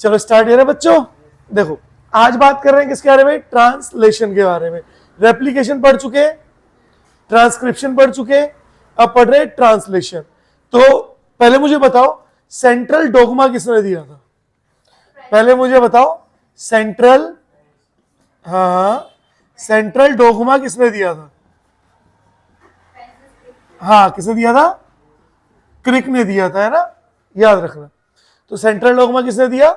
चलो स्टार्ट करें बच्चों। देखो आज बात कर रहे हैं किसके बारे में, ट्रांसलेशन के बारे में। रेप्लिकेशन पढ़ चुके, ट्रांसक्रिप्शन पढ़ चुके, अब पढ़ रहे ट्रांसलेशन। तो पहले मुझे बताओ सेंट्रल डोगमा किसने दिया था, पहले मुझे बताओ सेंट्रल, हाँ सेंट्रल डोगमा किसने दिया था, हाँ किसने दिया था, क्रिक ने दिया था, है ना, याद रखना। तो सेंट्रल डोगमा किसने दिया,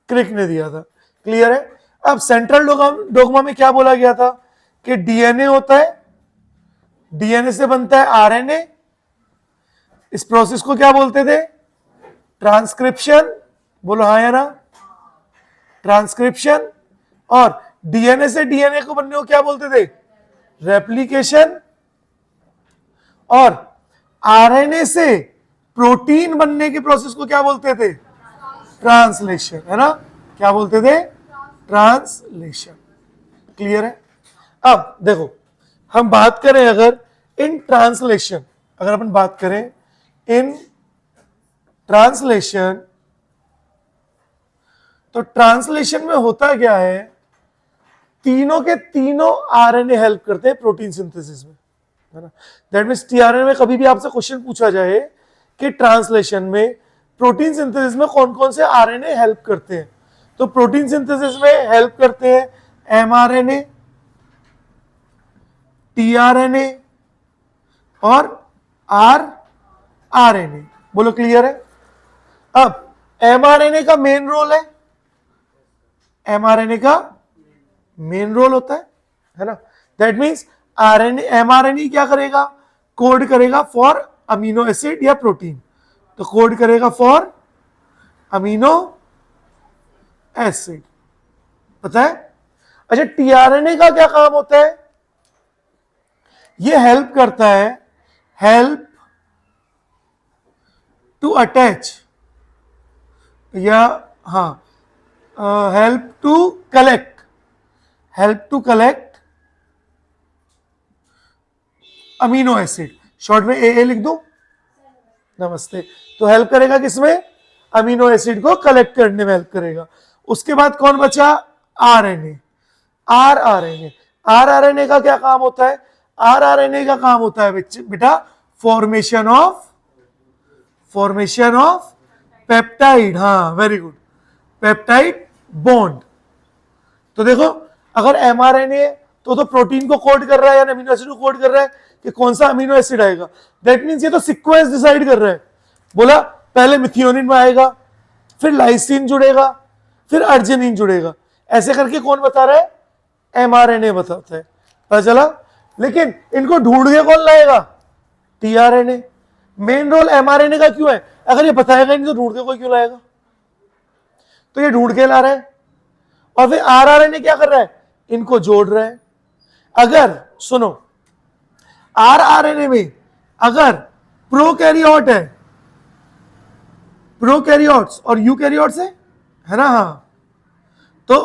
क्रिक ने दिया था, क्लियर है। अब सेंट्रल डोगमा में क्या बोला गया था कि डीएनए होता है, डीएनए से बनता है आरएनए, इस प्रोसेस को क्या बोलते थे, ट्रांसक्रिप्शन, बोलो हाँ या ना, ट्रांसक्रिप्शन। और डीएनए से डीएनए को बनने को क्या बोलते थे, रेप्लिकेशन। और आरएनए से प्रोटीन बनने के प्रोसेस को क्या बोलते थे, ट्रांसलेशन, है ना, क्या बोलते थे, ट्रांसलेशन, क्लियर है। अब देखो हम बात करें अगर इन ट्रांसलेशन, अगर अपन बात करें इन ट्रांसलेशन, तो ट्रांसलेशन में होता क्या है, तीनों के तीनों आरएनए हेल्प करते हैं प्रोटीन सिंथेसिस में, है ना। दैट मीन्स टीआरएनए में कभी भी आपसे क्वेश्चन पूछा जाए कि ट्रांसलेशन में प्रोटीन सिंथेसिस में कौन कौन से आरएनए हेल्प करते हैं, तो प्रोटीन सिंथेसिस में हेल्प करते हैं एमआरएनए, टीआरएनए और आरएनए, बोलो क्लियर है। अब एमआरएनए का मेन रोल है, एमआरएनए का मेन रोल होता है ना। दैट मीन्स आरएनए, एमआरएनए क्या करेगा, कोड करेगा फॉर अमीनो एसिड या प्रोटीन, तो कोड करेगा फॉर अमीनो एसिड, पता है। अच्छा टीआरएनए का क्या काम होता है, ये हेल्प करता है, हेल्प टू अटैच या हाँ help to collect, help to collect amino acid, short में ए लिख दो, नमस्ते। तो हेल्प करेगा किसमें, अमीनो एसिड को कलेक्ट करने में हेल्प करेगा। उसके बाद कौन बचा, आरएनए, आरआरएनए, आरआरएनए का क्या काम होता है, आरआरएनए का काम होता है बेटा फॉर्मेशन ऑफ पेप्टाइड, हाँ वेरी गुड, पेप्टाइड बॉन्ड। तो देखो अगर एमआरएनए तो प्रोटीन को कोड कर रहा है या अमीनो एसिड को कोड कर रहा है कि कौन सा अमीनो एसिड आएगा, दैट मींस ये तो सीक्वेंस डिसाइड कर रहा है। बोला पहले मिथियोनिन में आएगा, फिर लाइसिन जुड़ेगा, फिर अर्जिनिन जुड़ेगा, ऐसे करके कौन बता रहा है, एमआरएनए बताता है, पता चला। लेकिन इनको ढूंढ के कौन लाएगा, टीआरएनए। मेन रोल एमआरएनए का क्यों है, अगर ये बताएगा नहीं तो ढूंढ के कोई क्यों लाएगा, तो ये ढूंढ के ला रहा है। और फिर आरआरएनए क्या कर रहा है, इनको जोड़ रहा है। अगर सुनो आरआरएनए में अगर प्रोकैरियोट है, प्रोकैरियोट्स और यूकैरियोट्स है ना, हाँ तो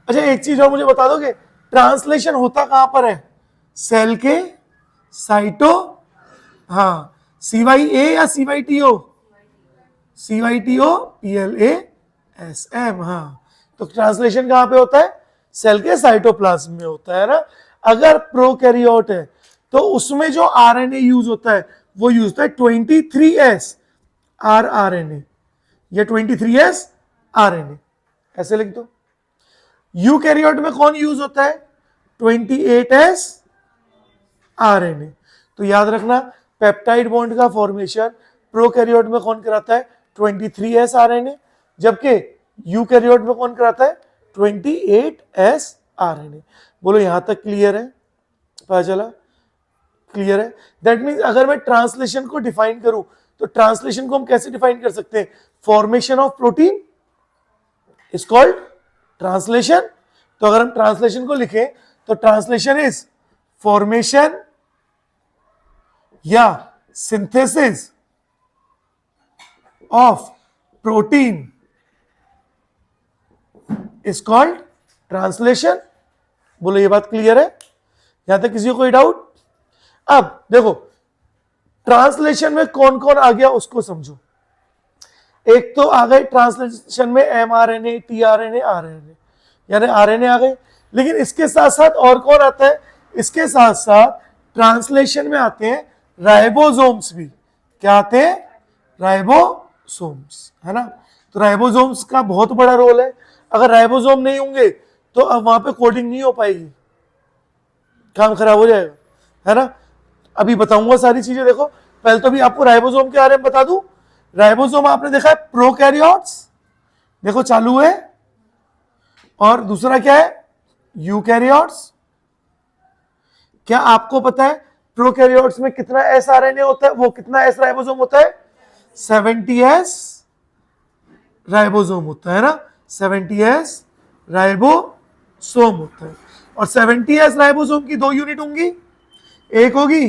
अच्छा एक चीज और मुझे बता दो कि ट्रांसलेशन होता कहां पर है, सेल के साइटो, हाँ CYA या CYTO, CYTO PLASM, हाँ तो ट्रांसलेशन कहां पे होता है, सेल के साइटोप्लाज्म में होता है ना। अगर प्रोकैरियोट है तो उसमें जो आरएनए यूज होता है वो यूज होता है 23S आरआरएनए, या 23S आरएनए, ऐसे लिख दो। यूकैरियोट में कौन यूज होता है, 28S आरएनए। तो याद रखना पेप्टाइड बॉन्ड का फॉर्मेशन प्रोकैरियोट में कौन कराता है, 23S आरएनए, जबकि यूकैरियोट में कौन कराता है, 28S आरएनए। बोलो यहां तक क्लियर है, पता चला, क्लियर है। दैट मीन्स अगर मैं ट्रांसलेशन को डिफाइन करूं तो ट्रांसलेशन को हम कैसे डिफाइन कर सकते हैं, formation of protein is called translation. तो अगर हम ट्रांसलेशन को लिखें तो ट्रांसलेशन इज फॉर्मेशन या synthesis of protein is called translation. बोलो ये बात क्लियर है, यहां तक किसी को कोई डाउट। अब देखो ट्रांसलेशन में कौन कौन आ गया उसको समझो। एक तो आ गए ट्रांसलेशन में mRNA, tRNA, RNA, यानी RNA आ गए। लेकिन इसके साथ साथ और कौन आता है? इसके साथ साथ ट्रांसलेशन में आते हैं राइबोसोम्स भी। क्या आते हैं? राइबोसोम्स, है ना। तो राइबोसोम्स का बहुत बड़ा रोल है। अगर राइबोसोम नहीं होंगे तो अब वहां पे कोडिंग नहीं हो पाएगी, काम खराब हो जाएगा, है ना। अभी बताऊंगा सारी चीजें। देखो पहले तो भी आपको राइबोसोम के बारे में बता दूं। राइबोसोम आपने देखा है प्रोकैरियोट्स, देखो चालू है, और दूसरा क्या है? यूकैरियोट्स। क्या आपको पता है प्रोकैरियोट्स में कितना एस आरएनए होता है? वो कितना एस राइबोसोम होता है? 70 एस राइबोसोम होता है ना, 70 एस राइबोसोम होता है। और 70 एस राइबोसोम की दो यूनिट होंगी, एक होगी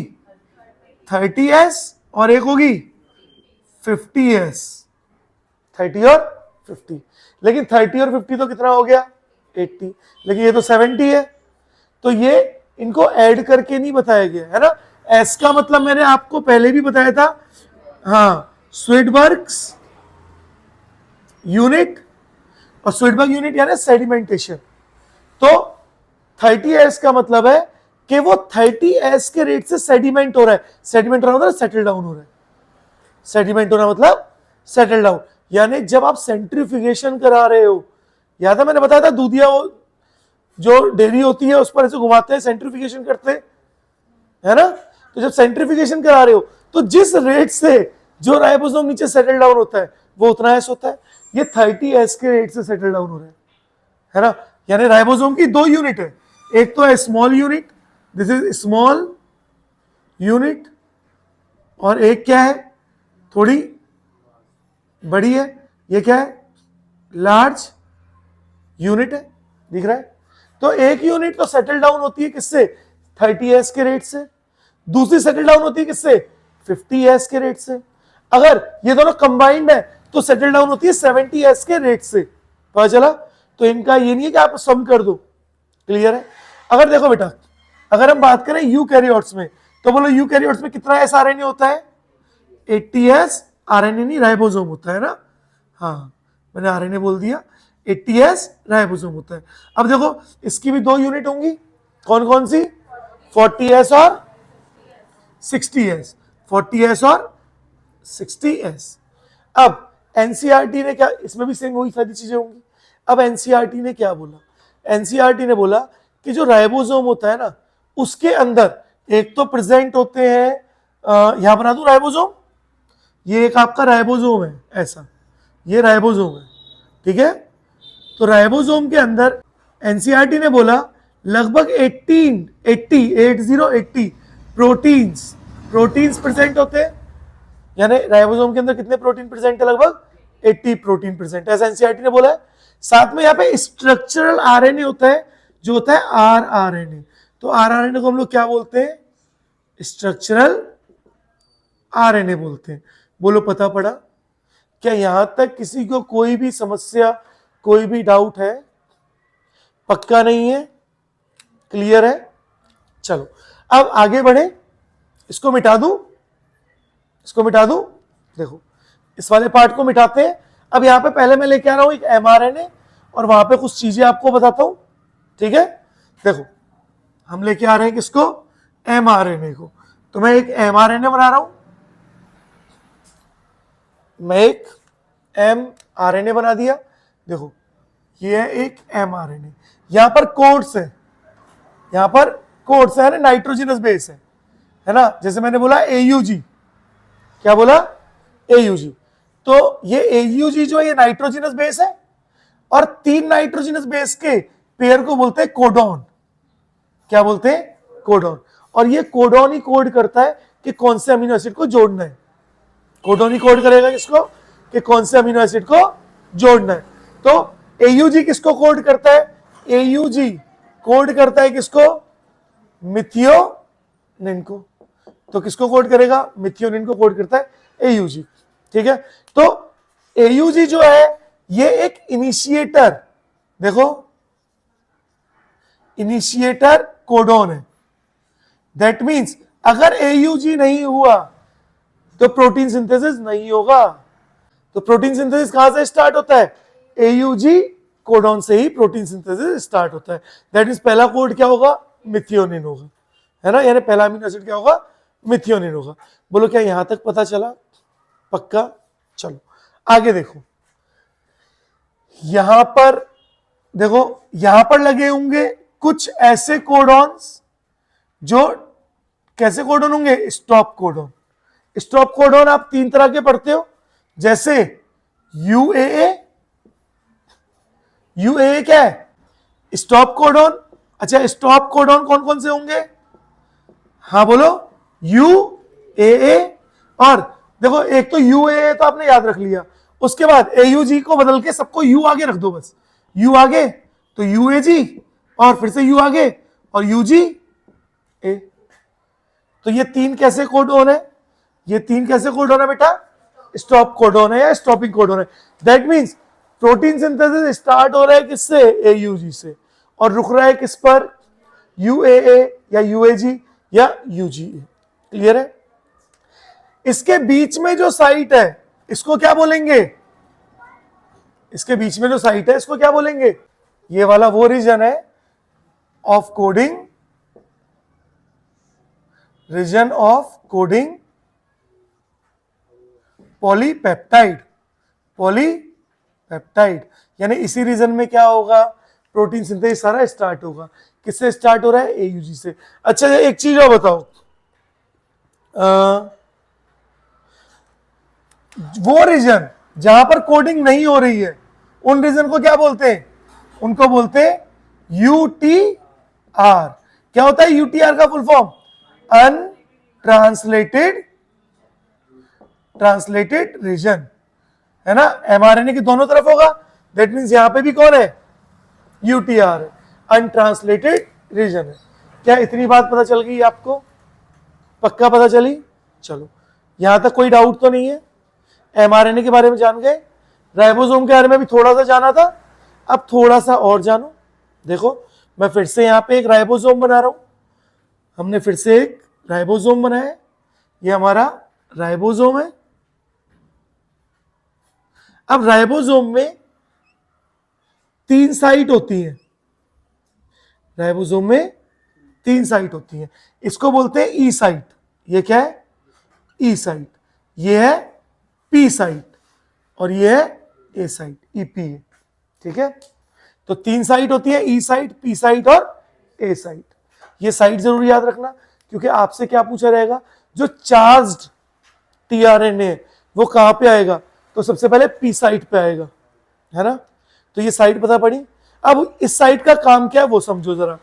30 एस और एक होगी 50 एस। 30 और 50, लेकिन 30 और 50 तो कितना हो गया? 80, लेकिन ये तो 70 है, तो ये इनको ऐड करके नहीं बताया गया, है ना। एस का मतलब मैंने आपको पहले भी बताया था, हाँ, स्वीडबर्ग्स यूनिट, और स्वीडबर्ग यूनिट यानी सेडिमेंटेशन। तो 30 एस का मतलब है कि वो 30 एस के रेट से सेडिमेंट हो रहा है। सेडिमेंट हो रहा है मतलब सेटल डाउन हो रहा है। सेडिमेंट होना मतलब सेटल डाउन, यानी जब आप सेंट्रीफ्यूगेशन करा रहे हो, याद है मैंने बताया था दूधिया जो डेयरी होती है उस पर ऐसे घुमाते हैं, सेंट्रीफ्यूगेशन करते हैं, है ना। तो जब सेंट्रीफ्यूगेशन करा रहे हो तो जिस रेट से जो राइबोसोम नीचे सेटल डाउन होता है वो उतना एस होता है। ये 30 एस के रेट से सेटल डाउन हो रहा है ना। यानी राइबोसोम की दो यूनिट है, एक तो है small unit, this is small unit, और एक क्या है? थोड़ी बड़ी है, ये क्या है? लार्ज यूनिट है, दिख रहा है। तो एक यूनिट तो सेटल डाउन होती है किससे? 30 एस के रेट से। दूसरी सेटल डाउन होती है किससे? 50 एस के रेट से। अगर ये दोनों कंबाइंड है तो सेटल डाउन होती है 70 एस के रेट से। पता चला? तो इनका ये नहीं है कि आप सम कर दो, क्लियर है। अगर देखो बेटा, अगर हम बात करें यूकैरियोट्स में, तो बोलो यूकैरियोट्स में कितना एस आरएनए होता है? 80 एस आरएनए नहीं, राइबोसोम होता है ना। हाँ, मैंने आरएनए बोल दिया। 80 एस राइबोसोम होता है। अब देखो इसकी भी दो यूनिट होंगी, कौन कौन सी? 40 एस और 60 एस। 40 एस और 60 एस। अब एनसीईआरटी ने क्या, इसमें भी सेम वही सारी चीजें होंगी। अब एनसीईआरटी ने क्या बोला? एनसीईआरटी ने बोला कि जो राइबोसोम होता है ना, उसके अंदर एक तो प्रेजेंट होते हैं, यहां बना दूं राइबोसोम, ये एक आपका राइबोसोम है, ऐसा ये राइबोसोम है, ठीक है। तो राइबोसोम के अंदर एनसीईआरटी ने बोला लगभग 80 प्रोटीन्स प्रेजेंट होते हैं। यानी राइबोसोम के अंदर कितने प्रोटीन प्रेजेंट है? लगभग 80 प्रोटीन प्रेजेंट है, ऐसा एनसीईआरटी ने बोला है। साथ में यहाँ पे स्ट्रक्चरल आरएनए होता है, जो होता है आरआरएनए। तो आरआरएनए को हम लोग क्या बोलते हैं? स्ट्रक्चरल आरएनए बोलते हैं। बोलो पता पड़ा? क्या यहां तक किसी को कोई भी समस्या, कोई भी डाउट है? पक्का नहीं है? क्लियर है? चलो अब आगे बढ़े। इसको मिटा दूं, इसको मिटा दूं। देखो इस वाले पार्ट को मिटाते हैं। अब यहां पे पहले मैं लेके आ रहा हूं एक एमआरएनए, और वहां पे कुछ चीजें आपको बताता हूं, ठीक है। देखो हम लेके आ रहे हैं किसको? एमआरएनए को। तो मैं एक एमआरएनए बना रहा हूं, मैं एक एमआरएनए बना दिया। देखो ये है एक एमआरएनए, यहां पर कोड्स है, यहां पर कोड्स है ना, नाइट्रोजनस बेस है ना। जैसे मैंने बोला AUG, क्या बोला? AUG। तो ये AUG जो है ये नाइट्रोजनस बेस है, और 3 नाइट्रोजनस बेस के पेयर को बोलते हैं कोडॉन। क्या बोलते हैं? कोडॉन। और ये कोडॉन ही कोड करता है कि कौन से अमीनो एसिड को जोड़ना है। कोडॉन ही कोड करेगा किसको? कि कौन से अमीनो एसिड को जोड़ना है। तो AUG किसको कोड करता है? AUG कोड करता है किसको? मिथियोनिन को। तो किसको कोड करेगा? मिथियोनिन को कोड करता है AUG, ठीक है। तो AUG जो है ये एक इनिशिएटर, देखो इनिशिएटर कोडॉन है। दैट मींस अगर AUG नहीं हुआ तो प्रोटीन सिंथेसिस नहीं होगा। तो प्रोटीन सिंथेसिस कहां से स्टार्ट होता है? एयूजी कोडॉन से ही प्रोटीन सिंथेसिस स्टार्ट होता है। दैट मींस पहला कोड क्या होगा? मिथियोनिन होगा, है ना, यानी पहला अमीनो एसिड क्या होगा? मिथियोनिन होगा। बोलो क्या यहां तक पता चला? पक्का? चलो आगे देखो, यहां पर देखो, यहां पर लगे होंगे कुछ ऐसे कोडॉन्स जो कैसे कोडॉन होंगे? Stop codon. स्टॉप कोडॉन आप तीन तरह के पढ़ते हो, जैसे यूएए। यूएए क्या है? Stop codon. अच्छा, स्टॉप कोडॉन कौन कौन से होंगे? हाँ बोलो, यूएए। और देखो, एक तो यूएए तो आपने याद रख लिया, उसके बाद एयूजी को बदल के सबको यू आगे रख दो, बस यू आगे, तो यूएजी, और फिर से यू आगे, और यूजी ए। तो ये तीन कैसे कोडॉन है? ये तीन कैसे कोडॉन है बेटा? स्टॉप कोडॉन है या स्टॉपिंग कोडॉन है। That means protein synthesis start हो रहा है किससे? एयूजी से, और रुक रहा है किस पर? यूएए या यूएजी या यूजीए। क्लियर है? इसके बीच में जो साइट है इसको क्या बोलेंगे? इसके बीच में जो साइट है इसको क्या बोलेंगे? ये वाला वो रीजन है of coding, region of coding polypeptide. Polypeptide यानी इसी रीजन में क्या होगा? प्रोटीन सिंथेसिस सारा स्टार्ट होगा। किससे स्टार्ट हो रहा है? एयूजी से। अच्छा, एक चीज और बताओ, वो रीजन जहां पर कोडिंग नहीं हो रही है उन रीजन को क्या बोलते हैं? उनको बोलते हैं यूटीआर। क्या होता है यूटीआर का full form? Untranslated translated region, है ना। एमआरएनए की दोनों तरफ होगा, दैट मींस यहां पे भी कौन है? यूटीआर है, अनट्रांसलेटेड रीजन है। क्या इतनी बात पता चल गई आपको? पक्का पता चली? चलो, यहां तक कोई डाउट तो नहीं है? एमआरएनए के बारे में जान गए, राइबोसोम के बारे में भी थोड़ा सा जाना था, अब थोड़ा सा और जानो। देखो, मैं फिर से यहां पे एक राइबोसोम बना रहा हूं। हमने फिर से एक राइबोसोम बनाया, ये हमारा राइबोसोम है। अब राइबोसोम में तीन साइट होती है, राइबोसोम में तीन साइट होती है, इसको बोलते हैं ई साइट। ये क्या है? ई साइट। ये है पी साइट, और ये है ए साइट, ईपी है। ठीक है, तो तीन साइट होती है, ई साइट, पी साइट और ए साइट। ये साइट जरूर याद रखना, क्योंकि आपसे क्या पूछा रहेगा? जो चार्ज्ड टीआरएनए वो कहां पे आएगा? तो सबसे पहले पी साइट पे आएगा, है ना। तो ये साइट पता पड़ी। अब इस साइट का काम क्या है वो समझो जरा।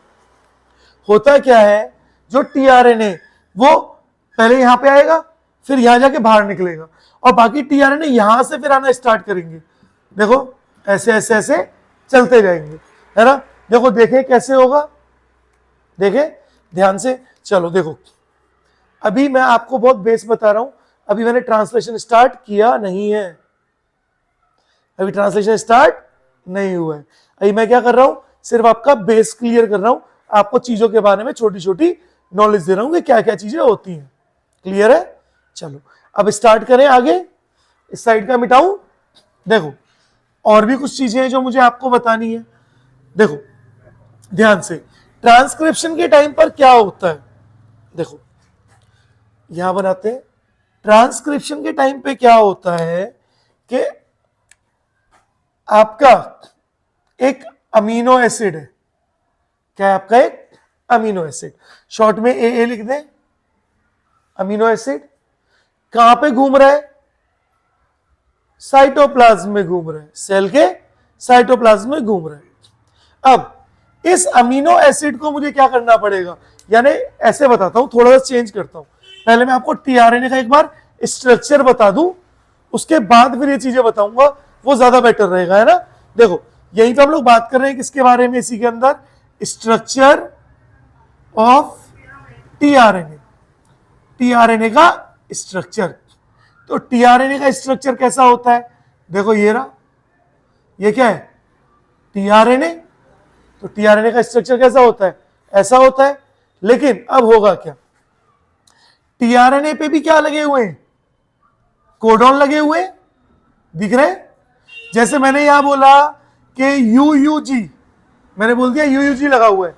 होता क्या है, जो टीआरएनए वो पहले यहां पे आएगा, फिर यहां जाके बाहर निकलेगा, और बाकी टीआरएनए यहां से फिर आना स्टार्ट करेंगे। देखो, ऐसे ऐसे ऐसे चलते जाएंगे, है ना। देखो, देखें कैसे होगा, देखें ध्यान से। चलो देखो, अभी मैं आपको बहुत बेस बता रहा हूं, अभी मैंने ट्रांसलेशन स्टार्ट किया नहीं है, अभी ट्रांसलेशन स्टार्ट नहीं हुआ है। अभी मैं क्या कर रहा हूं? सिर्फ आपका बेस क्लियर कर रहा हूं, आपको चीजों के बारे में छोटी छोटी नॉलेज दे रहा हूं कि क्या क्या चीजें होती हैं। क्लियर है? चलो अब स्टार्ट करें आगे। इस साइड का मिटाऊं। देखो, और भी कुछ चीजें हैं जो मुझे आपको बतानी है। देखो ध्यान से, ट्रांसक्रिप्शन के टाइम पर क्या होता है? देखो यहां बनाते हैं। ट्रांसक्रिप्शन के टाइम पे क्या होता है कि आपका एक अमीनो एसिड है। क्या है आपका? एक अमीनो एसिड, शॉर्ट में ए लिख दें। अमीनो एसिड कहां पे घूम रहा है? साइटोप्लाज्म में घूम रहा है, सेल के साइटोप्लाज्म में घूम रहा है। अब इस अमीनो एसिड को मुझे क्या करना पड़ेगा? यानी ऐसे बताता हूं, थोड़ा सा चेंज करता हूं। पहले मैं आपको टीआरएनए का एक बार स्ट्रक्चर बता दूं, उसके बाद फिर ये चीजें बताऊंगा, वो ज्यादा बेटर रहेगा, है ना। देखो, यहीं पे हम लोग बात कर रहे हैं किसके बारे में? इसी के अंदर स्ट्रक्चर ऑफ टीआरएनए, टीआरएनए का स्ट्रक्चर। तो टीआरएनए का स्ट्रक्चर कैसा होता है? देखो ये रहा, ये क्या है? टीआरएनए। तो टीआरएनए का स्ट्रक्चर कैसा होता है? ऐसा होता है। लेकिन अब होगा क्या? टीआरएनए पे भी क्या लगे हुए हैं? कोडॉन लगे हुए हैं, दिख रहे? जैसे मैंने यहां बोला कि UUG, मैंने बोल दिया UUG लगा हुआ है,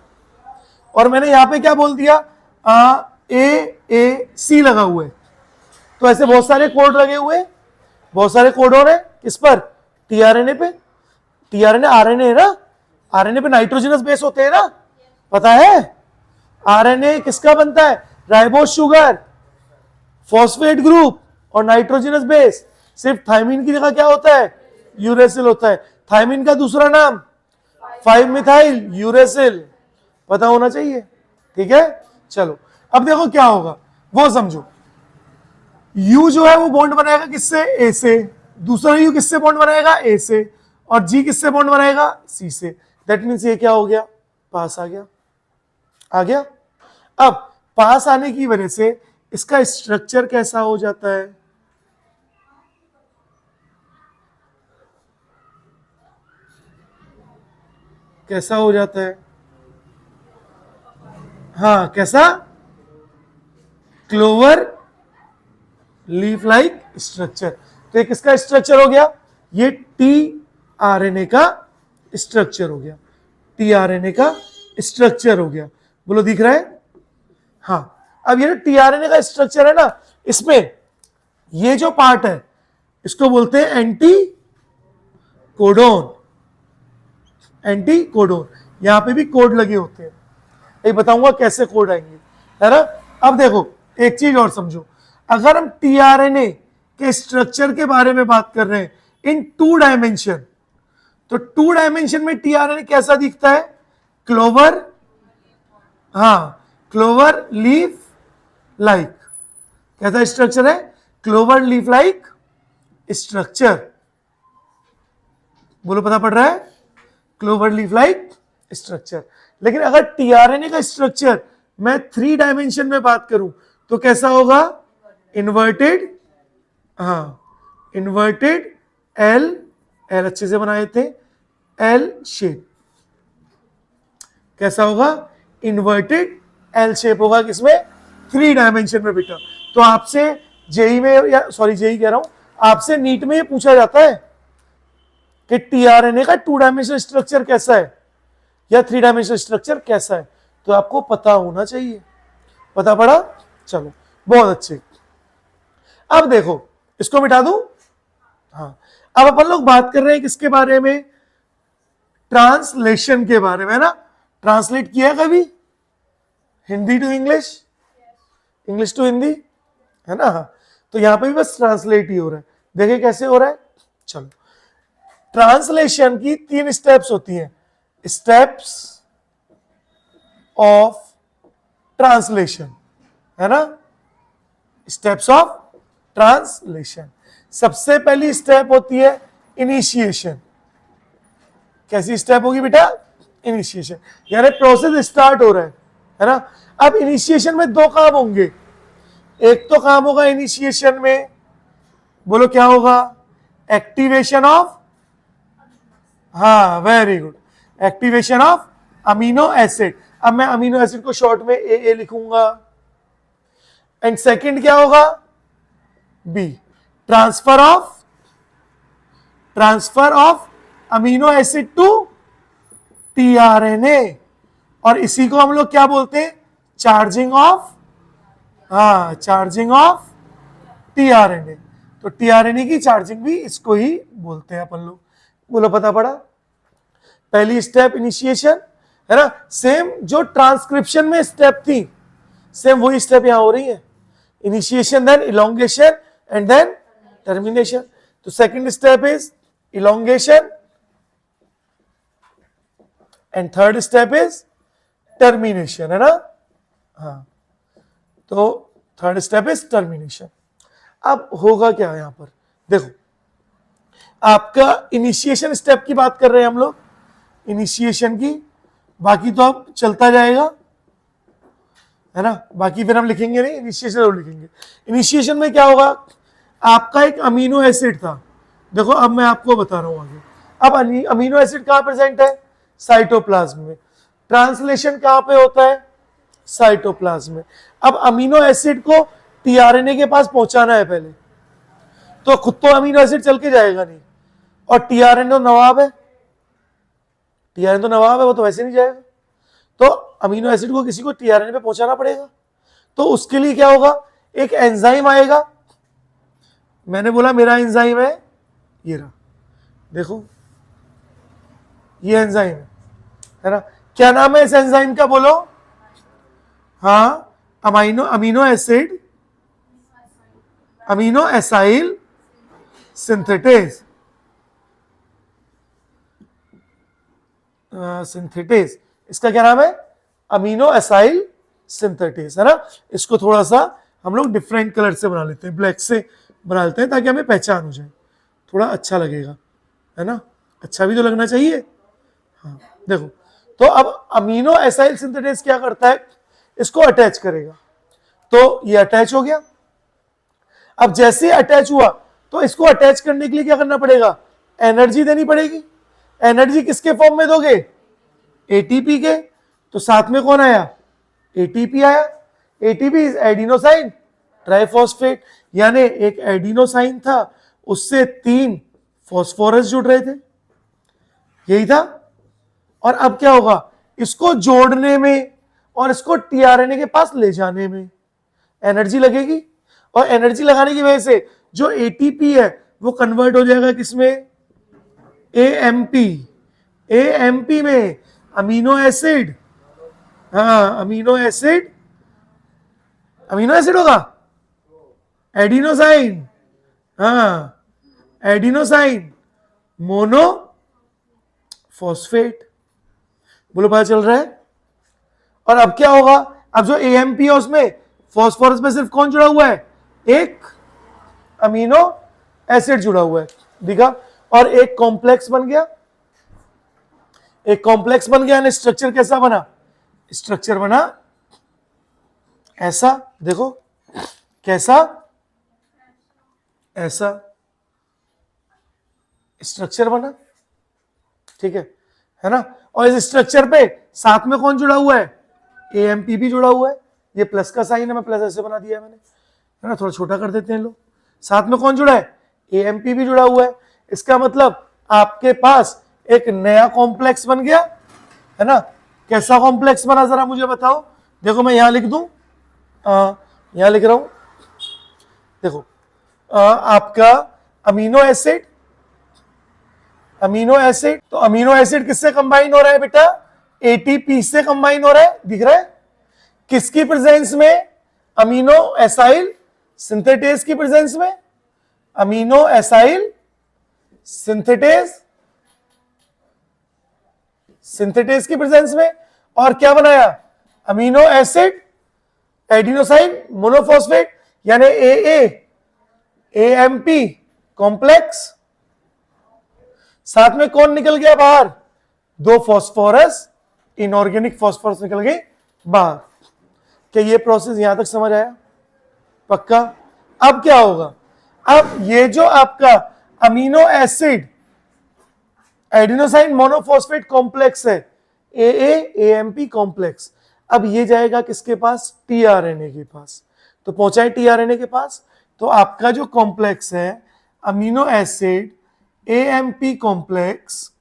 और मैंने यहां पे क्या बोल दिया, AAC लगा हुआ है। तो ऐसे बहुत सारे कोड लगे हुए, बहुत सारे कोड हो रहे हैं किस पर, टीआरएनए पे। टीआरएनए आरएनए है ना, आरएनए पे नाइट्रोजनस बेस होते हैं ना, पता है? आरएनए किसका बनता है, राइबोस शुगर, फॉस्फेट ग्रुप और नाइट्रोजनस बेस। सिर्फ थायमिन की जगह क्या होता है, यूरेसिल होता है। थायमिन का दूसरा नाम 5 मिथाइल यूरेसिल, पता होना चाहिए, ठीक है? चलो अब देखो क्या होगा वो समझो। U जो है वो बॉन्ड बनाएगा किससे, A से, दूसरा U किससे बॉन्ड बनाएगा, A से, और G किससे बॉन्ड बनाएगा, C से। दैट मीन्स ये क्या हो गया, पास आ गया, आ गया। अब पास आने की वजह से इसका स्ट्रक्चर कैसा हो जाता है, कैसा हो जाता है, हाँ कैसा, क्लोवर लीफ लाइक स्ट्रक्चर। तो ये किसका स्ट्रक्चर हो गया, ये टीआरएनए का स्ट्रक्चर हो गया, टीआरएनए का स्ट्रक्चर हो गया। बोलो दिख रहा है? हाँ। अब ये टीआरएनए का स्ट्रक्चर है ना, इसमें ये जो पार्ट है इसको बोलते हैं एंटी कोडोन, एंटी कोडोन। यहां पे भी कोड लगे होते हैं, ये बताऊंगा कैसे कोड आएंगे, है ना? अब देखो एक चीज और समझो, अगर हम टीआरएनए के स्ट्रक्चर के बारे में बात कर रहे हैं इन 2 डायमेंशन, तो 2 डायमेंशन में टीआरएनए कैसा दिखता है, क्लोवर, हाँ क्लोवर लीफ लाइक, कैसा स्ट्रक्चर है, क्लोवर लीफ लाइक स्ट्रक्चर। बोलो पता पड़ रहा है, क्लोवर लीफ लाइक स्ट्रक्चर। लेकिन अगर टीआरएनए का स्ट्रक्चर मैं 3 डायमेंशन में बात करूं तो कैसा होगा, इन्वर्टेड, हाँ इन्वर्टेड एल, एल अच्छे से बनाए थे, एल शेप। कैसा होगा, इन्वर्टेड एल शेप होगा, किसमें, 3 डायमेंशन में बेटा। तो आपसे जेई में, या सॉरी जेई कह रहा हूं, आपसे नीट में ये पूछा जाता है कि टीआरएनए का 2 डायमेंशनल स्ट्रक्चर कैसा है या 3 डायमेंशनल स्ट्रक्चर कैसा है, तो आपको पता होना चाहिए। पता पड़ा? चलो बहुत अच्छे। अब देखो इसको मिटा दूं, हाँ अब अपन लोग बात कर रहे हैं किसके बारे में, ट्रांसलेशन के बारे में, है ना? ट्रांसलेट किया कभी, Hindi to English, English to Hindi, है ना? तो यहां पे भी बस ट्रांसलेट ही हो रहा है, देखिए कैसे हो रहा है। चलो ट्रांसलेशन की 3 स्टेप्स होती हैं, स्टेप्स ऑफ ट्रांसलेशन, है ना? Steps of translation. सबसे पहली स्टेप होती है इनिशिएशन। कैसी स्टेप होगी बेटा, इनिशिएशन, यानी प्रोसेस स्टार्ट हो रहा है ना? अब इनिशिएशन में 2 काम होंगे, एक तो काम होगा इनिशिएशन में, बोलो क्या होगा, एक्टिवेशन ऑफ, हाँ very good, activation of amino acid. अब मैं अमीनो एसिड को शॉर्ट में ए लिखूंगा। एंड सेकंड क्या होगा, B, transfer of amino acid to tRNA, और इसी को हम लोग क्या बोलते हैं, चार्जिंग ऑफ, हाँ चार्जिंग ऑफ टीआरएनए। तो टीआरएनए की चार्जिंग भी इसको ही बोलते हैं अपन लोग। बोलो पता पड़ा? पहली स्टेप इनिशिएशन, है ना? सेम जो ट्रांसक्रिप्शन में स्टेप थी, सेम वही स्टेप यहां हो रही है, initiation then elongation and then termination. तो second step is elongation and third step is termination, है ना? हाँ तो थर्ड स्टेप इज टर्मिनेशन। अब होगा क्या यहां पर, देखो आपका इनिशिएशन स्टेप की बात कर रहे हैं हम लोग, इनिशिएशन की, बाकी तो अब चलता जाएगा, है ना? बाकी फिर हम लिखेंगे नहीं, इनिशिएशन और लिखेंगे। इनिशिएशन में क्या होगा, आपका एक अमीनो एसिड था, देखो अब मैं आपको बता रहा हूं आगे। अब अमीनो एसिड कहां प्रेजेंट है, साइटोप्लाज्म में। ट्रांसलेशन कहां पे होता है, साइटोप्लाज्म में। अब अमीनो एसिड को टीआरएनए के पास पहुंचाना है पहले, तो खुद तो अमीनो एसिड चल के जाएगा नहीं, और टीआरएनए तो नवाब है, टीआरएनए तो नवाब है, वो तो वैसे नहीं जाएगा। तो अमीनो एसिड को किसी को टीआरएनए पे पहुंचाना पड़ेगा। तो उसके लिए क्या होगा, एक एंजाइम आएगा। मैंने बोला मेरा एंजाइम है, ये रहा, देखो ये एंजाइम है ना। क्या नाम है इस एंजाइम का, बोलो। हाँ, अमीनो एसाइल सिंथेटेज, इसका क्या नाम है, अमीनो एसाइल सिंथेटेज, है ना। इसको थोड़ा सा हम लोग डिफरेंट कलर से बना लेते हैं, ब्लैक से बना लेते हैं, ताकि हमें पहचान हो जाए, थोड़ा अच्छा लगेगा, है ना। अच्छा भी तो लगना चाहिए। हाँ देखो, तो अब अमीनो एसाइल सिंथेटेज क्या करता है, इसको अटैच करेगा। तो ये अटैच हो गया। अब जैसे अटैच हुआ, तो इसको अटैच करने के लिए क्या करना पड़ेगा, एनर्जी देनी पड़ेगी। एनर्जी किसके फॉर्म में दोगे, एटीपी के। तो साथ में कौन आया, एटीपी आया। एटीपी इज एडिनोसाइन ट्राइफॉस्फेट, यानी एक एडिनोसाइन था, उससे 3 फॉस्फोरस जुड़ रहे थे, यही था। और अब क्या होगा, इसको जोड़ने में और इसको टीआरएनए के पास ले जाने में एनर्जी लगेगी, और एनर्जी लगाने की वजह से जो एटीपी है वो कन्वर्ट हो जाएगा किसमें, एएमपी। एएमपी में अमीनो एसिड, हाँ अमीनो एसिड होगा, एडिनोसाइन, हाँ एडिनोसाइन मोनो फॉस्फेट, बोलो पता चल रहा है। और अब क्या होगा, अब जो एएमपी है उसमें फॉस्फोरस में सिर्फ कौन जुड़ा हुआ है, एक अमीनो एसिड जुड़ा हुआ है, दिखा। और एक कॉम्प्लेक्स बन गया, एक कॉम्प्लेक्स बन गया। स्ट्रक्चर कैसा बना, स्ट्रक्चर बना ऐसा, देखो कैसा, ऐसा स्ट्रक्चर बना, ठीक है ना। और इस स्ट्रक्चर पे साथ में कौन जुड़ा हुआ है, एएमपी भी जुड़ा हुआ है। ये प्लस का साइन है, मैं प्लस ऐसे बना दिया है मैंने, है ना, थोड़ा छोटा कर देते हैं लोग। साथ में कौन जुड़ा है, एएमपी भी जुड़ा हुआ है। इसका मतलब आपके पास एक नया कॉम्प्लेक्स बन गया, है ना। कैसा कॉम्प्लेक्स बना जरा मुझे बताओ। देखो मैं यहां लिख दूं, यहां लिख रहा हूं, देखो आपका अमीनो एसिड, तो अमीनो एसिड किससे कंबाइन हो रहा है बेटा, एटीपी से कंबाइन हो रहा है, दिख रहा है। किसकी प्रेजेंस में, अमीनो एसाइल सिंथेटेज की प्रेजेंस में, अमीनो एसाइल सिंथेटेज की प्रेजेंस में। और क्या बनाया, अमीनो एसिड एडिनोसाइन मोनोफॉस्फेट, यानी एएमपी कॉम्प्लेक्स। साथ में कौन निकल गया बाहर, 2 फॉस्फोरस, इनऑर्गेनिक फॉस्फोरस निकल गए बाहर। क्या ये प्रोसेस यहां तक समझ आया, पक्का। अब क्या होगा, अब ये जो आपका amino acid adenosine monophosphate complex है, एएमपी कॉम्प्लेक्स, अब ये जाएगा किसके पास, टीआरएनए के पास। तो पहुंचा है टीआरएनए के पास। तो आपका जो कॉम्प्लेक्स है अमीनो एसिड एएमपी कॉम्प्लेक्स,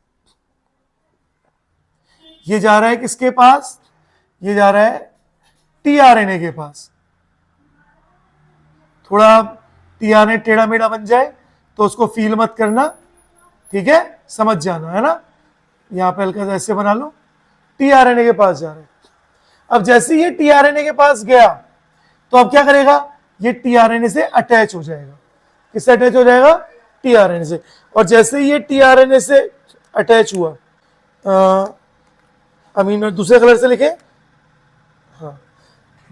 ये जा रहा है किसके पास, ये जा रहा है टीआरएनए के पास। थोड़ा टीआरएनए टेढ़ा मेढ़ा बन जाए तो उसको फील मत करना, ठीक है, समझ जाना, है ना। यहां पे हल्का ऐसे बना लो, टीआरएनए के पास जा रहे हैं। अब जैसे ये टीआरएनए के पास गया, तो अब क्या करेगा, ये टीआरएनए से अटैच हो जाएगा। किससे अटैच हो जाएगा, टीआरएनए से। और जैसे ये टीआरएनए से अटैच हुआ, अमीनो दूसरे कलर से लिखे, हाँ,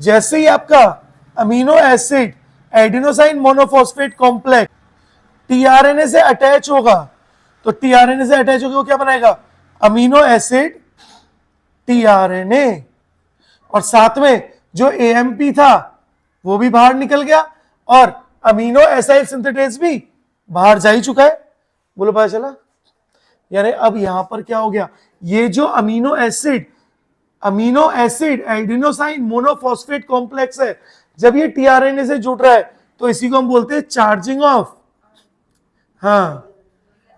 जैसे ही आपका amino acid adenosine monophosphate complex tRNA से अटैच होगा, तो टीआरएनए से अटैच होकर वो क्या बनाएगा, अमीनो एसिड टीआरएनए। और साथ में जो एएमपी था वो भी बाहर निकल गया, और अमीनो एसाइल सिंथेटेज भी बाहर जा ही चुका है, बोलो पता चला। यानी अब यहां पर क्या हो गया, ये जो amino acid adenosine monophosphate complex है, जब ये टीआरएनए से जुड़ रहा है तो इसी को हम बोलते हैं चार्जिंग ऑफ हाँ,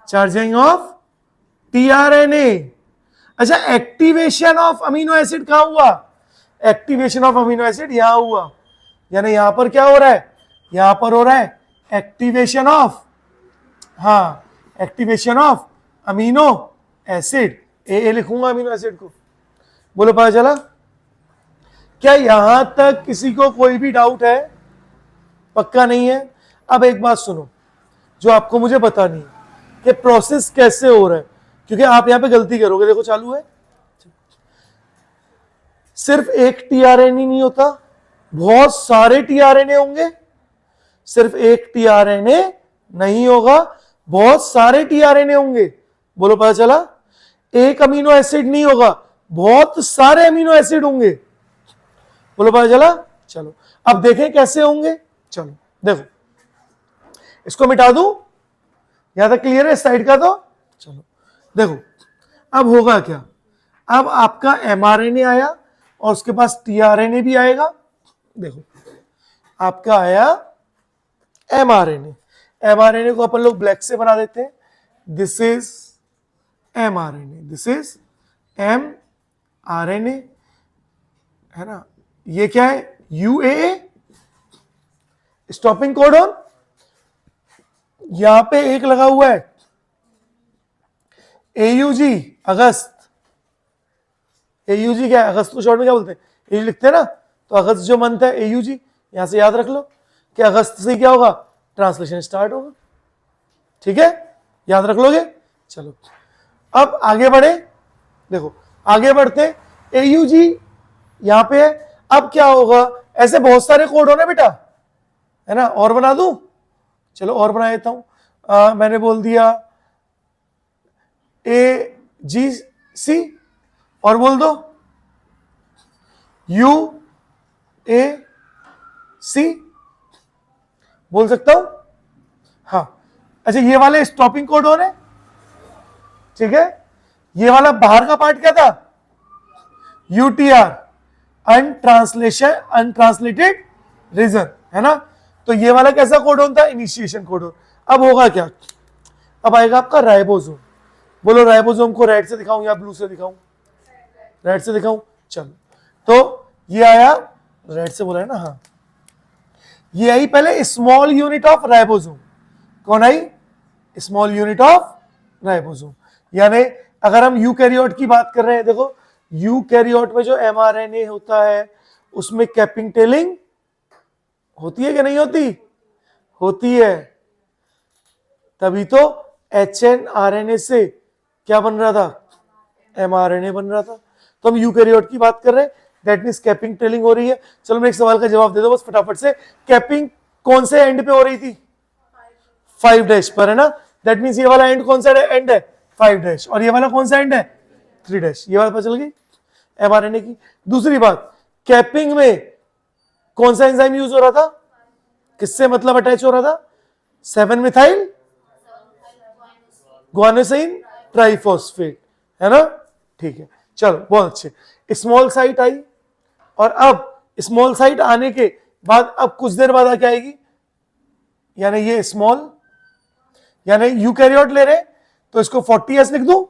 चार्जिंग ऑफ टीआरएनए। अच्छा, एक्टिवेशन ऑफ अमीनो एसिड कहां हुआ? एक्टिवेशन ऑफ अमीनो एसिड यहां हुआ, यानी यहां पर क्या हो रहा है? यहां पर हो रहा है एक्टिवेशन ऑफ, हाँ, एक्टिवेशन ऑफ अमीनो एसिड। ए लिखूंगा अमीनो एसिड को। बोलो पता चला? क्या यहां तक किसी को कोई भी डाउट है? पक्का नहीं है? अब एक बात सुनो जो आपको मुझे बतानी है कि प्रोसेस कैसे हो रहा है, क्योंकि आप यहां पे गलती करोगे। देखो चालू है, सिर्फ एक टीआरएनए नहीं होता, बहुत सारे टीआरएनए होंगे। सिर्फ एक टीआरएनए नहीं होगा, बहुत सारे टीआरएनए होंगे। बोलो पता चला? एक अमीनो एसिड नहीं होगा, बहुत सारे अमीनो एसिड होंगे। बोलो पता चला? चलो अब देखें कैसे होंगे। चलो देखो, इसको मिटा दूं, यहां तक क्लियर है इस साइड का? तो चलो देखो अब होगा क्या। अब आपका एमआरएनए आया और उसके पास टीआरएनए भी आएगा। देखो आपका आया एमआरएनए, एमआरएनए को अपन लोग ब्लैक से बना देते हैं। This is mRNA, this is mRNA, है ना। ये क्या है? यूएए, स्टॉपिंग कोडॉन, यहां पे एक लगा हुआ है एयूजी, अगस्त। एयूजी क्या है? अगस्त को शॉर्ट में क्या बोलते हैं? एयूजी लिखते हैं ना, तो अगस्त जो मंथ है एयूजी, यहां से याद रख लो कि अगस्त से क्या होगा? ट्रांसलेशन स्टार्ट होगा। ठीक है, याद रख लोगे? चलो अब आगे बढ़े। देखो आगे बढ़ते, एयूजी यहां पे है। अब क्या होगा? ऐसे बहुत सारे कोड होने बेटा, है ना। और बना दूं? चलो और बना देता हूं। मैंने बोल दिया ए जी सी, और बोल दो यू ए सी, बोल सकता हूं? हाँ। अच्छा, ये वाले स्टॉपिंग कोड हो रहे, ठीक है। ये वाला बाहर का पार्ट क्या था? यूटीआर, अनट्रांसलेशन, अनट्रांसलेटेड रीजन, है ना। तो ये वाला कैसा कोडोन था? Initiation codon. अब होगा क्या? अब आएगा आपका राइबोसोम। बोलो राइबोसोम को रेड से दिखाऊं या ब्लू से दिखाऊं? रेड से दिखाऊं? चलो, तो ये आया, रेड से बोला है ना, हाँ। ये आई पहले स्मॉल यूनिट ऑफ राइबोसोम। कौन आई? Small unit of ribosome. यानी अगर हम यूकैरियोट की बात कर रहे हैं, देखो यूकैरियोट में जो एमआरएनए होता है उसमें कैपिंग टेलिंग होती है कि नहीं होती? होती है। तभी तो एचएनआरएनए से क्या बन रहा था? एमआरएनए बन रहा था। तो हम यूकैरियोट की बात कर रहे हैं, दैट मींस कैपिंग टेलिंग हो रही है। चलो मैं एक सवाल का जवाब दे दो बस फटाफट से। कैपिंग कौन से एंड पे हो रही थी? 5' पर, है ना। दैट मींस ये वाला एंड कौन सा एंड है? 5' और ये वाला कौन सा एंड है? 3'। ये बात पता चल गई एमआरएनए की। दूसरी बात, कैपिंग में कौन सा एंजाइम यूज हो रहा था? किससे मतलब अटैच हो रहा था? 7 मिथाइल ग्वानोसिन ट्राइफॉस्फेट, है ना। ठीक है, चलो बहुत अच्छे। स्मॉल साइट आई, और अब स्मॉल साइट आने के बाद अब कुछ देर बाद क्या आएगी? यानी ये स्मॉल, यानी यूकैरियोट ले रहे तो इसको 40S लिख दूं।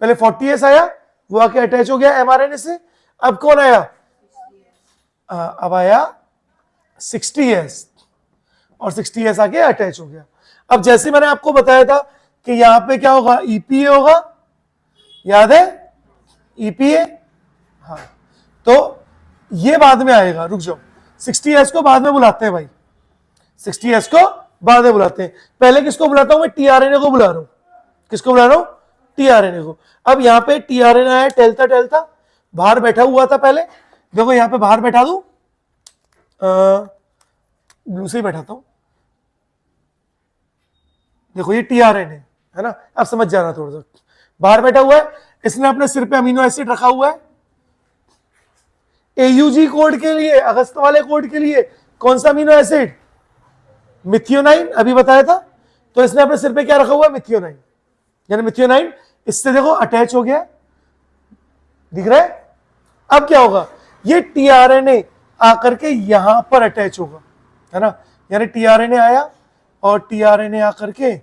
पहले 40S आया, वो आके अटैच हो गया एमआरएनए से। अब कौन आया? अब आया 60S, और 60S आके अटैच हो गया। अब जैसे मैंने आपको बताया था कि यहां पे क्या होगा? ईपीए होगा, याद है? ईपीए, हाँ। तो ये बाद में आएगा, रुक जाओ। 60S को बाद में बुलाते हैं भाई, 60S को बाद में बुलाते हैं। पहले किसको बुलाता हूं मैं? टीआरएनए को बुला रहा हूं। किसको बुला रहा हूं? टीआरएनए को। अब यहां पे टीआरएनए आया, टेलता टेलता बाहर बैठा हुआ था पहले। देखो यहां पे बाहर बैठा दूं, ब्लू से ही बैठाता हूं। देखो ये टीआरएनए है ना, अब समझ जाना थोड़ा सा। बाहर बैठा हुआ है, इसने अपने सिर पे अमीनो एसिड रखा हुआ है। एयूजी कोड के लिए, अगस्त वाले कोड के लिए कौन सा अमीनो एसिड? मिथियोनाइन, अभी बताया था। तो इसने अपने सिर पे क्या रखा हुआ है? मिथियोनाइन। यानी मिथियोनाइन इससे देखो अटैच हो गया, दिख रहा है। अब क्या होगा? ये टीआरएनए आकर के यहां पर अटैच होगा, है ना। यानी टीआरएनए आया और टीआरएनए आकर के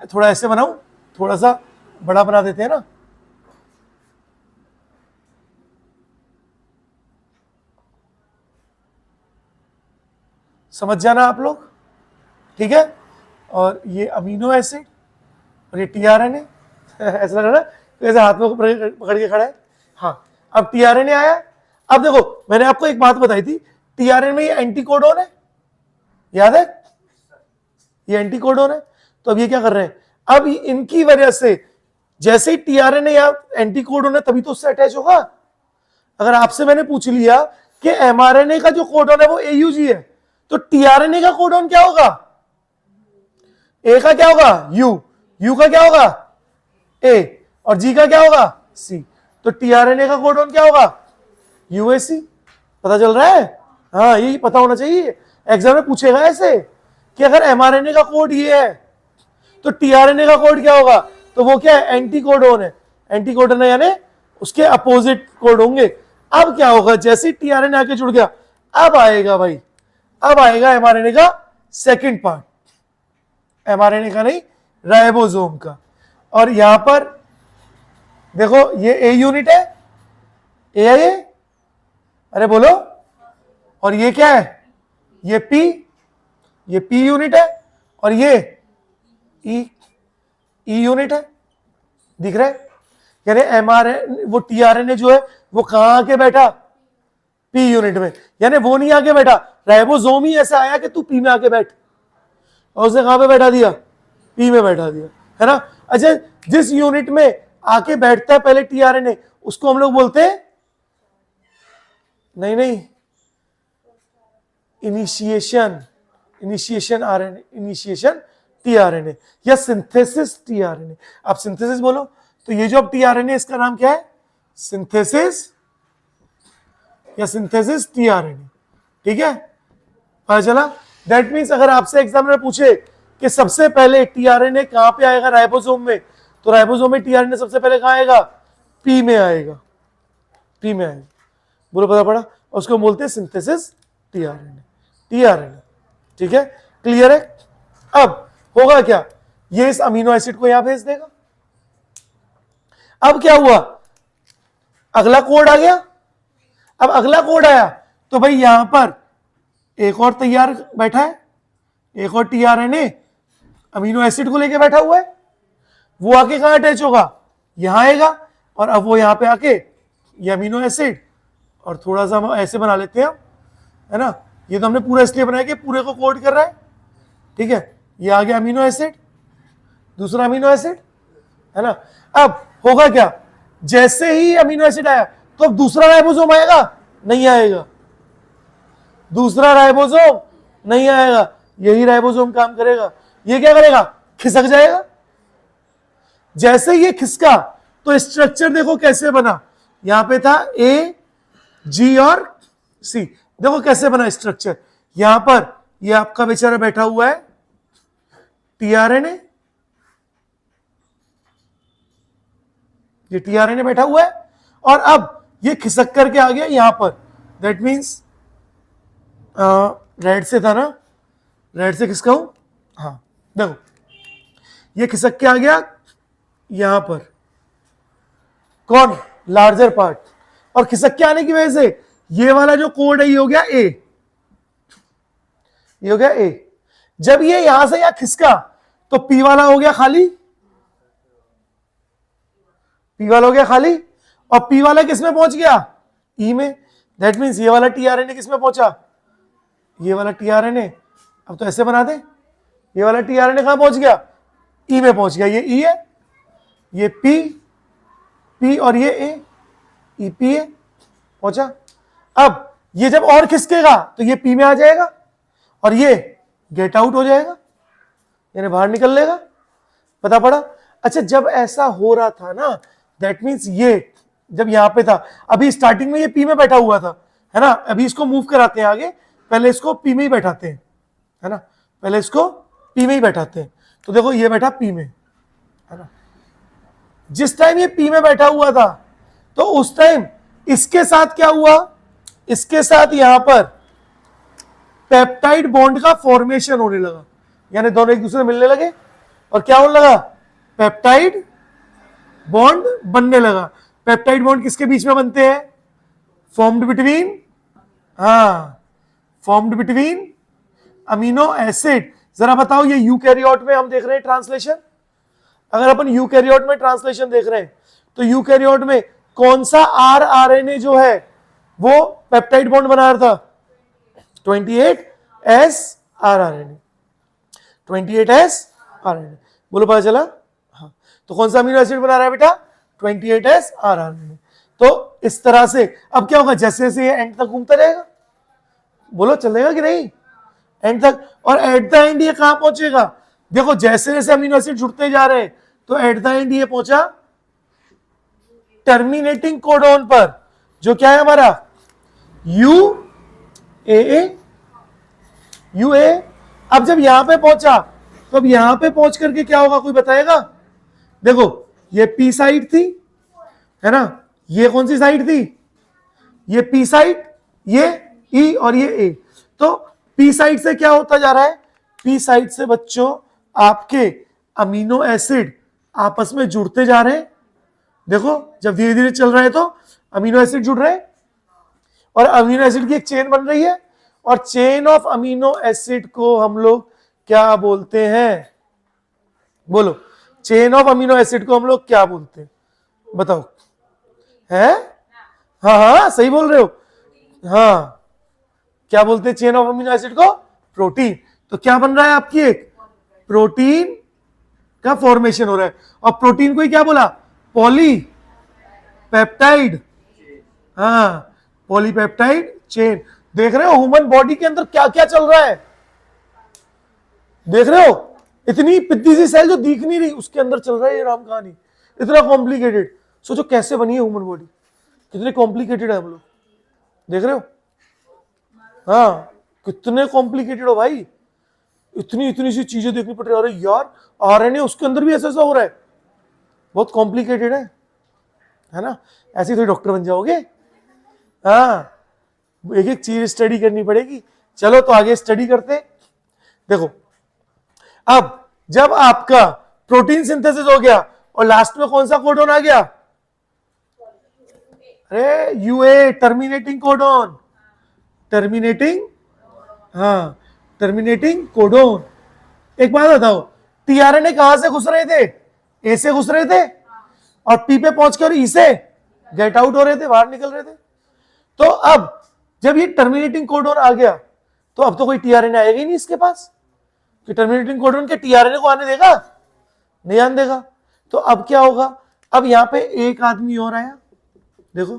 थोड़ा ऐसे बनाऊं, थोड़ा सा बड़ा बना देते हैं ना। समझ जाना आप लोग, ठीक है। और ये अमीनो एसिड और ये टीआरएनए ऐसा लग रहा है ना ऐसे हाथ में पकड़ के खड़ा है। हाँ, अब टीआरएनए आया। अब देखो मैंने आपको एक बात बताई थी, टीआरएनए में ये एंटीकोडोन है, याद है, ये एंटीकोडोन है। तो अब ये क्या कर रहे हैं, अब इनकी वजह से जैसे ही टीआरएनए या एंटीकोडोन है तभी तो उससे अटैच होगा। अगर आपसे मैंने पूछ लिया कि एमआरएनए का जो कोडोन है वो एयूजी है, तो टीआरएनए का कोडोन क्या होगा, ए का क्या होगा यू, यू का क्या होगा ए, और जी का क्या होगा सी। तो टीआरएनए का कोडोन क्या होगा यूएसी। पता चल रहा है, हाँ यही पता होना चाहिए, एग्जाम में पूछेगा ऐसे कि अगर एमआरएनए का कोड ये है तो टीआरएनए का कोड क्या होगा, तो वो क्या है एंटीकोडोन है। एंटीकोडोन है यानी उसके अपोजिट कोड होंगे। अब क्या होगा, जैसे टीआरएनए आके जुड़ गया, अब आएगा भाई, अब आएगा एमआरएनए का सेकंड पार्ट, एमआरएनए का नहीं राइबोसोम का। और यहां पर देखो ये ए यूनिट है, ए है ये, अरे बोलो, और ये क्या है ये पी यूनिट है, और ये ई यूनिट है, दिख रहा है। यानी एमआरएनए वो टीआरएनए जो है वो कहां आके बैठा पी यूनिट में, यानी वो नहीं आके बैठा, राइबोसोम ही ऐसा आया कि तू पी में आके बैठ, और उसने कहां पे बैठा दिया पी में बैठा दिया, है ना। अच्छा, जिस यूनिट में आके बैठता है पहले टीआरएनए उसको हम लोग बोलते हैं, नहीं इनिशिएशन आरएनए, इनिशिएशन टीआरएनए या सिंथेसिस टीआरएनए। आप सिंथेसिस बोलो तो ये जो अब टीआरएनए इसका नाम क्या है सिंथेसिस या सिंथेसिस टीआरएनए, ठीक है, पता चला। दैट मीन्स अगर आपसे एग्जामिनर पूछे कि सबसे पहले टीआरएनए कहां पे आएगा राइबोसोम में, तो राइबोसोम में टीआरएनए सबसे पहले कहां आएगा पी में आएगा, पी में आएगा, बोलो पता पड़ा। उसको बोलते हैं सिंथेसिस टीआरएनए, ठीक है, क्लियर है। अब होगा क्या, ये इस अमीनो एसिड को यहां भेज देगा। अब क्या हुआ, अगला कोड आ गया। अब अगला कोड आया तो भाई यहां पर एक और तैयार बैठा है, एक और टीआरएनए अमीनो एसिड को लेके बैठा हुआ है, वो आके कहां अटैच होगा यहां आएगा, और अब वो यहां पे आके ये अमीनो एसिड, और थोड़ा सा हम ऐसे बना लेते हैं, है ना, ये तो हमने पूरा इसलिए बनाया कि पूरे को कोड कर रहा है, ठीक है। ये आ गया अमीनो एसिड, दूसरा अमीनो एसिड, है ना। अब होगा क्या, जैसे ही अमीनो एसिड आया तो अब दूसरा राइबोसोम आएगा, नहीं आएगा, दूसरा राइबोसोम नहीं आएगा, यही राइबोसोम काम करेगा। ये क्या करेगा, खिसक जाएगा। जैसे ये खिसका तो स्ट्रक्चर देखो कैसे बना, यहां पे था ए जी और सी, देखो कैसे बना स्ट्रक्चर। यहां पर ये आपका बेचारा बैठा हुआ है टीआरएनए, ये टीआरएनए बैठा हुआ है, और अब ये खिसक करके आ गया यहां पर। दैट मीन्स रेड से था ना, रेड से खिसकाऊं, हाँ देखो ये खिसक के आ गया यहां पर, कौन लार्जर पार्ट, और खिसक के आने की वजह से ये वाला जो कोड है ये हो गया ए, ये हो गया ए। जब ये यहां से यहां खिसका तो पी वाला हो गया खाली, पी वाला हो गया खाली, और पी वाला किस में पहुंच गया ई में। दैट मीन्स ये वाला टीआरएनए किस में पहुंचा, ये वाला टीआरएनए, अब तो ऐसे बना दे, ये वाला टीआरएनए कहां पहुंच गया ई में पहुंच गया, ये ई है, ये पी और ये ए, ई पी ए पहुंचा। अब ये जब और खिसकेगा तो ये पी में आ जाएगा और ये गेट आउट हो जाएगा, यानी बाहर निकल लेगा, पता पड़ा। अच्छा, जब ऐसा हो रहा था ना, दैट मीन्स ये जब यहां पे था, अभी स्टार्टिंग में ये पी में बैठा हुआ था, है ना, अभी इसको मूव कराते हैं आगे, पहले इसको पी में ही बैठाते हैं, है ना, पहले इसको पी में ही बैठाते हैं। तो देखो ये बैठा पी में, है ना, जिस टाइम ये पी में बैठा हुआ था तो उस टाइम इसके साथ क्या हुआ, इसके साथ यहां पर पेप्टाइड बॉन्ड का फॉर्मेशन होने लगा, यानी दोनों एक दूसरे से मिलने लगे, और क्या होने लगा, पेप्टाइड बॉन्ड बनने लगा। पेप्टाइड बॉन्ड किसके बीच में बनते हैं, फॉर्म्ड बिटवीन, हाँ फॉर्म्ड बिटवीन अमीनो एसिड। जरा बताओ ये यूकैरियोट में हम देख रहे हैं ट्रांसलेशन, अगर अपन यूकैरियोट में ट्रांसलेशन देख रहे हैं तो यूकैरियोट में कौन सा आरएनए जो है वो पेप्टाइड बॉन्ड बना रहा था, 28S आरएनए, 28S आरएनए। बोलो पता चला, हाँ तो कौन सा अमीनो एसिड बना रहा है बेटा, 28S आरएनए। तो इस तरह से अब क्या होगा, जैसे जैसे ये एंड तक घूमता रहेगा, बोलो चलेगा कि नहीं एंड तक, और एट द एंड ये कहां पहुंचेगा, देखो जैसे जैसे अमीनो एसिड जुड़ते जा रहे हैं तो एट द एंड ये पहुंचा टर्मिनेटिंग कोडोन पर, जो क्या है हमारा UAA। अब जब यहां पे पहुंचा तो अब यहां पे पहुंच करके क्या होगा, कोई बताएगा, देखो ये पी साइड थी है ना, ये कौन सी साइड थी, ये पी साइड, ये ई और ये ए। तो पी साइड से क्या होता जा रहा है, पी साइड से बच्चों आपके अमीनो एसिड आपस में जुड़ते जा रहे हैं। देखो जब धीरे धीरे चल रहा है तो अमीनो एसिड जुड़ रहे हैं और अमीनो एसिड की एक चेन बन रही है, और चेन ऑफ अमीनो एसिड को हम लोग क्या बोलते हैं, बोलो चेन ऑफ अमीनो एसिड को हम लोग क्या बोलते हैं, बताओ, है, हाँ हाँ सही बोल रहे हो, हाँ क्या बोलते हैं चेन ऑफ अमीनो एसिड को, प्रोटीन। तो क्या बन रहा है आपकी, एक प्रोटीन का फॉर्मेशन हो रहा है, और प्रोटीन को ही क्या बोला, पॉलीपेप्टाइड, हाँ पॉलीपेप्टाइड चेन। देख रहे हो ह्यूमन बॉडी के अंदर क्या क्या चल रहा है, देख रहे हो, इतनी पिद्दी सी सेल जो दिख नहीं रही उसके अंदर चल रहा है ये राम कहानी, इतना कॉम्प्लिकेटेड। सोचो कैसे बनी है ह्यूमन बॉडी, कितने कॉम्प्लिकेटेड है हम लोग, देख रहे हो, हाँ कितने कॉम्प्लिकेटेड हो भाई, इतनी इतनी सी चीजें देखनी पड़ रही है। अरे यार आरएनए उसके अंदर भी ऐसा ऐसा हो रहा है, बहुत कॉम्प्लिकेटेड है ना, ऐसे ही तो डॉक्टर बन जाओगे, हाँ एक एक चीज स्टडी करनी पड़ेगी। चलो तो आगे स्टडी करते, देखो अब जब आपका प्रोटीन सिंथेसिस हो गया और लास्ट में कौन सा कोडोन आ गया, अरे यूए टर्मिनेटिंग कोडोन, टर्मिनेटिंग, हाँ टर्मिनेटिंग कोडोन। एक बात बताओ, टीआरएनए कहां से घुस रहे थे, ए से घुस रहे थे और पी पे पहुंचकर ई से गेट आउट हो रहे थे, बाहर निकल रहे थे। तो अब जब ये टर्मिनेटिंग कोडोन आ गया तो अब तो कोई टीआरएनए आएगा ही नहीं इसके पास, कि टर्मिनेटिंग कोडोन के टीआरएनए को आने देगा, नहीं आने देगा। तो अब क्या होगा, अब यहां पे एक आदमी और आया, देखो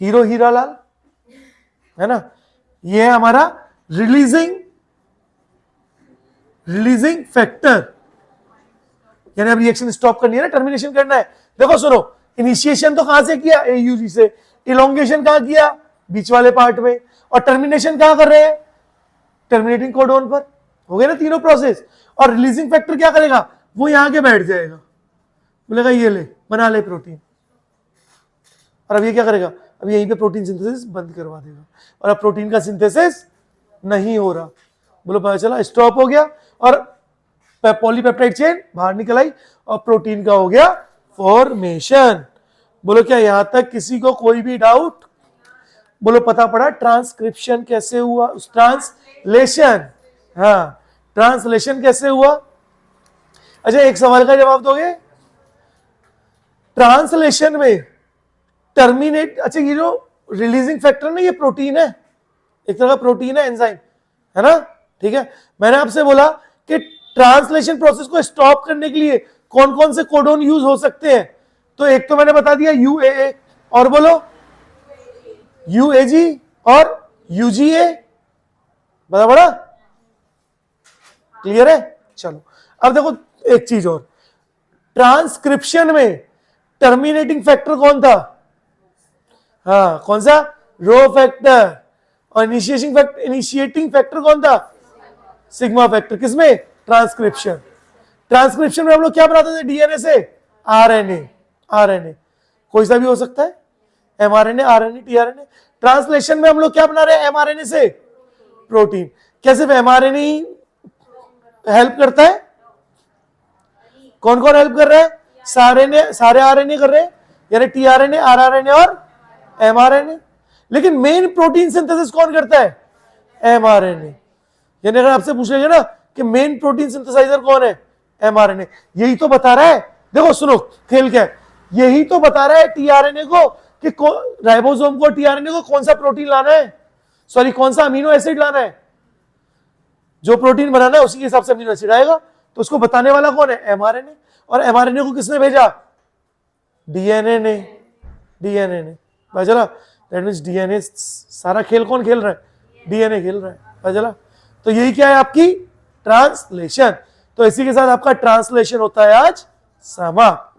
हीरो हीरालाल है ना, ये है हमारा रिलीजिंग फैक्टर, यानी अब रिएक्शन स्टॉप करनी है ना, टर्मिनेशन करना है। देखो सुनो, इनिशिएशन तो कहां से किया, एयूजी से, इलोंगेशन कहां किया, बीच वाले पार्ट में, और टर्मिनेशन कहां कर रहे हैं, टर्मिनेटिंग कोडोन पर। हो गया ना तीनों प्रोसेस। और रिलीजिंग फैक्टर क्या करेगा, वो यहां के बैठ जाएगा, बोलेगा ये ले बना ले प्रोटीन, और अब ये क्या करेगा, अब यहीं पे प्रोटीन सिंथेसिस बंद करवा देगा, और अब प्रोटीन का सिंथेसिस नहीं हो रहा, बोलो पता चला, स्टॉप हो गया, और पॉलीपेप्टाइड चेन बाहर निकल आई और प्रोटीन का हो गया फॉर्मेशन। बोलो क्या यहां तक किसी को कोई भी डाउट, बोलो पता पड़ा ट्रांसक्रिप्शन कैसे हुआ, ट्रांसलेशन, हाँ ट्रांसलेशन कैसे हुआ। अच्छा एक सवाल का जवाब दोगे, ट्रांसलेशन में टर्मिनेट, अच्छा ये जो रिलीजिंग फैक्टर ना ये प्रोटीन है, एक तरह का प्रोटीन है, एंजाइम है ना, ठीक है। मैंने आपसे बोला कि ट्रांसलेशन प्रोसेस को स्टॉप करने के लिए कौन कौन से कोडोन यूज हो सकते हैं, तो एक तो मैंने बता दिया यूएए, और बोलो यूएजी और यूजीए, बता बड़ा क्लियर है। चलो अब देखो एक चीज और, ट्रांसक्रिप्शन में टर्मिनेटिंग फैक्टर कौन था, हाँ कौन सा, रो फैक्टर, और इनिशिएटिंग फैक्टर कौन था, सिग्मा फैक्टर, किसमें, ट्रांसक्रिप्शन। ट्रांसक्रिप्शन में हम लोग क्या बनाते थे, डीएनए से आरएनए कोई सा भी हो सकता है, एमआरएनए, आरएनए, टीआरएनए। ट्रांसलेशन में हम लोग क्या बना रहे हैं, एमआरएनए से प्रोटीन। क्या सिर्फ एमआरएनए ही हेल्प करता है, कौन कौन हेल्प कर रहे हैं? सारे आरएनए कर रहे हैं, यानी टीआरएनए, आरआरएनए और एमआरएनए। लेकिन मेन प्रोटीन सिंथेसिस कौन करता है? एमआरएनए। यानी अगर आपसे पूछेंगे ना कि मेन प्रोटीन सिंथेसाइजर कौन है? एमआरएनए। यही तो बता रहा है, देखो सुनो खेल क्या है, यही तो बता रहा है टीआरएनए को कि राइबोसोम को, टीआरएनए को कौन सा प्रोटीन लाना है, सॉरी कौन सा अमीनो एसिड लाना है। जो प्रोटीन बनाना है उसी के हिसाब से अमीनो एसिड आएगा। तो उसको बताने वाला कौन है? एमआरएनए। और एमआरएनए को किसने भेजा? डीएनए ने। डीएनए ने, पता चला? दैट मींस डीएनए, सारा खेल कौन खेल रहा है? डीएनए खेल रहा है, पता चला? तो यही क्या है आपकी ट्रांसलेशन। तो इसी के साथ आपका ट्रांसलेशन होता है आज समाप्त।